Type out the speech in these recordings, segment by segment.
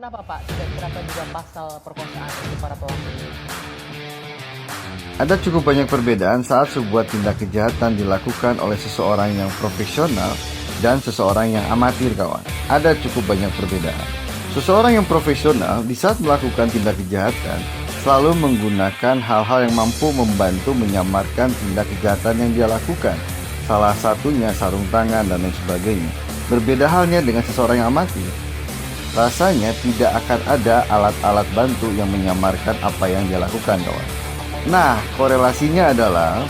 Kenapa Pak tidak diterapkan juga pasal perkosaan untuk para pelaku? Ada cukup banyak perbedaan saat sebuah tindak kejahatan dilakukan oleh seseorang yang profesional dan seseorang yang amatir, kawan. Ada cukup banyak perbedaan. Seseorang yang profesional di saat melakukan tindak kejahatan selalu menggunakan hal-hal yang mampu membantu menyamarkan tindak kejahatan yang dia lakukan. Salah satunya sarung tangan dan lain sebagainya. Berbeda halnya dengan seseorang yang amatir. Rasanya tidak akan ada alat-alat bantu yang menyamarkan apa yang dia lakukan, kawan. Nah, korelasinya adalah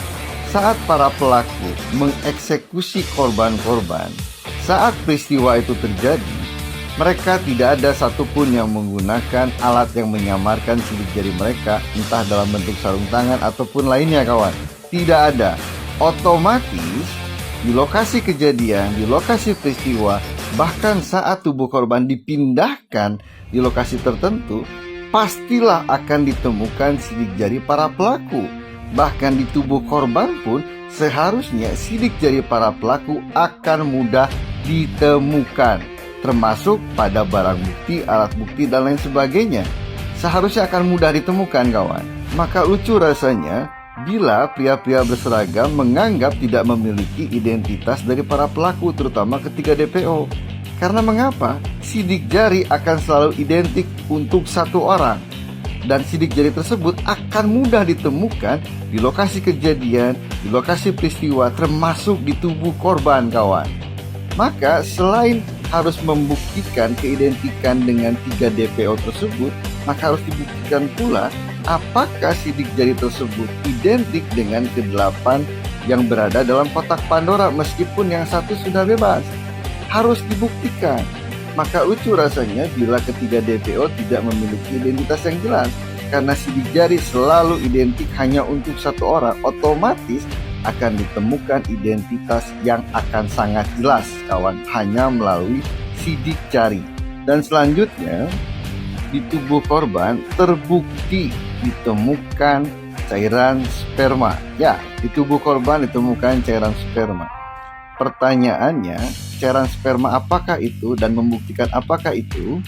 saat para pelaku mengeksekusi korban-korban, saat peristiwa itu terjadi, mereka tidak ada satupun yang menggunakan alat yang menyamarkan sidik jari mereka, entah dalam bentuk sarung tangan ataupun lainnya, kawan. Tidak ada. Otomatis di lokasi kejadian, di lokasi peristiwa, bahkan saat tubuh korban dipindahkan di lokasi tertentu, pastilah akan ditemukan sidik jari para pelaku. Bahkan di tubuh korban pun seharusnya sidik jari para pelaku akan mudah ditemukan, termasuk pada barang bukti, alat bukti, dan lain sebagainya. Seharusnya akan mudah ditemukan, kawan. Maka lucu rasanya bila pria-pria berseragam menganggap tidak memiliki identitas dari para pelaku, terutama ketika DPO. Karena mengapa? Sidik jari akan selalu identik untuk satu orang, dan sidik jari tersebut akan mudah ditemukan di lokasi kejadian, di lokasi peristiwa, termasuk di tubuh korban, kawan. Maka selain harus membuktikan keidentikan dengan 3 DPO tersebut, maka harus dibuktikan pula apakah sidik jari tersebut identik dengan ke-8 yang berada dalam kotak Pandora, meskipun yang satu sudah bebas. Harus dibuktikan. Maka lucu rasanya bila ketiga DPO tidak memiliki identitas yang jelas, karena sidik jari selalu identik hanya untuk satu orang. Otomatis akan ditemukan identitas yang akan sangat jelas, kawan, hanya melalui sidik jari. Dan selanjutnya, di tubuh korban terbukti ditemukan cairan sperma. Ya, di tubuh korban ditemukan cairan sperma. Pertanyaannya, cairan sperma apakah itu dan membuktikan apakah itu?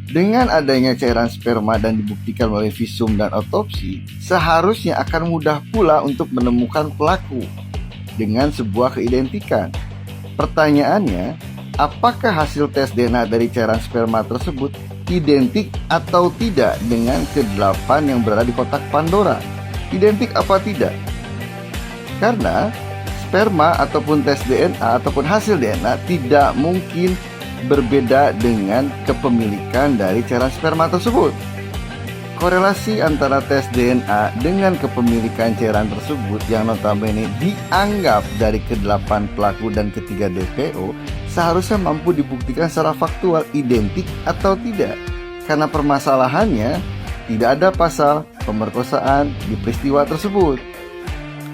Dengan adanya cairan sperma dan dibuktikan melalui visum dan otopsi, seharusnya akan mudah pula untuk menemukan pelaku dengan sebuah keidentikan. Pertanyaannya, apakah hasil tes DNA dari cairan sperma tersebut identik atau tidak dengan ke-8 yang berada di kotak Pandora? Identik apa tidak? Karena sperma ataupun tes DNA ataupun hasil DNA tidak mungkin berbeda dengan kepemilikan dari cairan sperma tersebut. Korelasi antara tes DNA dengan kepemilikan cairan tersebut yang notabene dianggap dari ke-8 pelaku dan ketiga DPO seharusnya mampu dibuktikan secara faktual identik atau tidak. Karena permasalahannya tidak ada pasal pemerkosaan di peristiwa tersebut.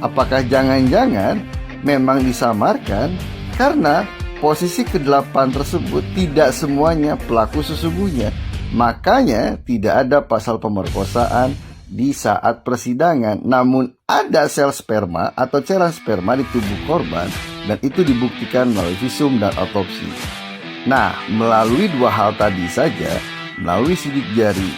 Apakah jangan-jangan memang disamarkan karena posisi ke-8 tersebut tidak semuanya pelaku sesungguhnya? Makanya tidak ada pasal pemerkosaan di saat persidangan, namun ada sel sperma atau cairan sperma di tubuh korban, dan itu dibuktikan melalui visum dan otopsi. Nah, melalui dua hal tadi saja, melalui sidik jari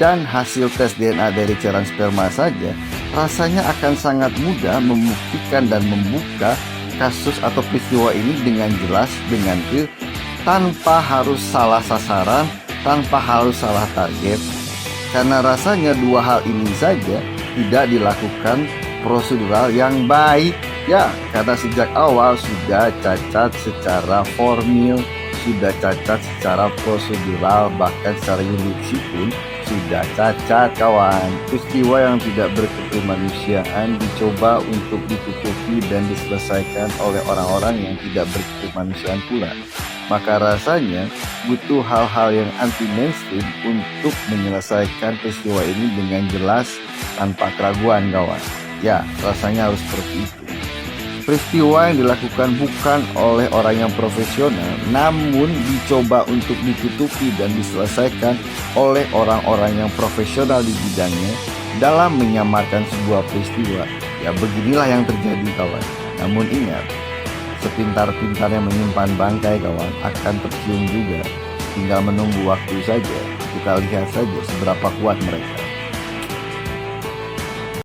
dan hasil tes DNA dari cairan sperma saja, rasanya akan sangat mudah membuktikan dan membuka kasus atau peristiwa ini dengan jelas, dengan real, tanpa harus salah sasaran, tanpa harus salah target. Karena rasanya dua hal ini saja tidak dilakukan prosedural yang baik. Ya, karena sejak awal sudah cacat secara formil, sudah cacat secara prosedural, bahkan secara yuridiksi pun sudah cacat, kawan. Peristiwa yang tidak berkemanusiaan dicoba untuk ditutupi dan diselesaikan oleh orang-orang yang tidak berkemanusiaan pula. Maka rasanya butuh hal-hal yang anti mainstream untuk menyelesaikan peristiwa ini dengan jelas tanpa keraguan, kawan. Ya, rasanya harus seperti itu. Peristiwa yang dilakukan bukan oleh orang yang profesional, namun dicoba untuk ditutupi dan diselesaikan oleh orang-orang yang profesional di bidangnya dalam menyamarkan sebuah peristiwa. Ya, beginilah yang terjadi, kawan. Namun ingat, sepintar-pintarnya menyimpan bangkai, kawan, akan tercium juga. Tinggal menunggu waktu saja. Kita lihat saja seberapa kuat mereka.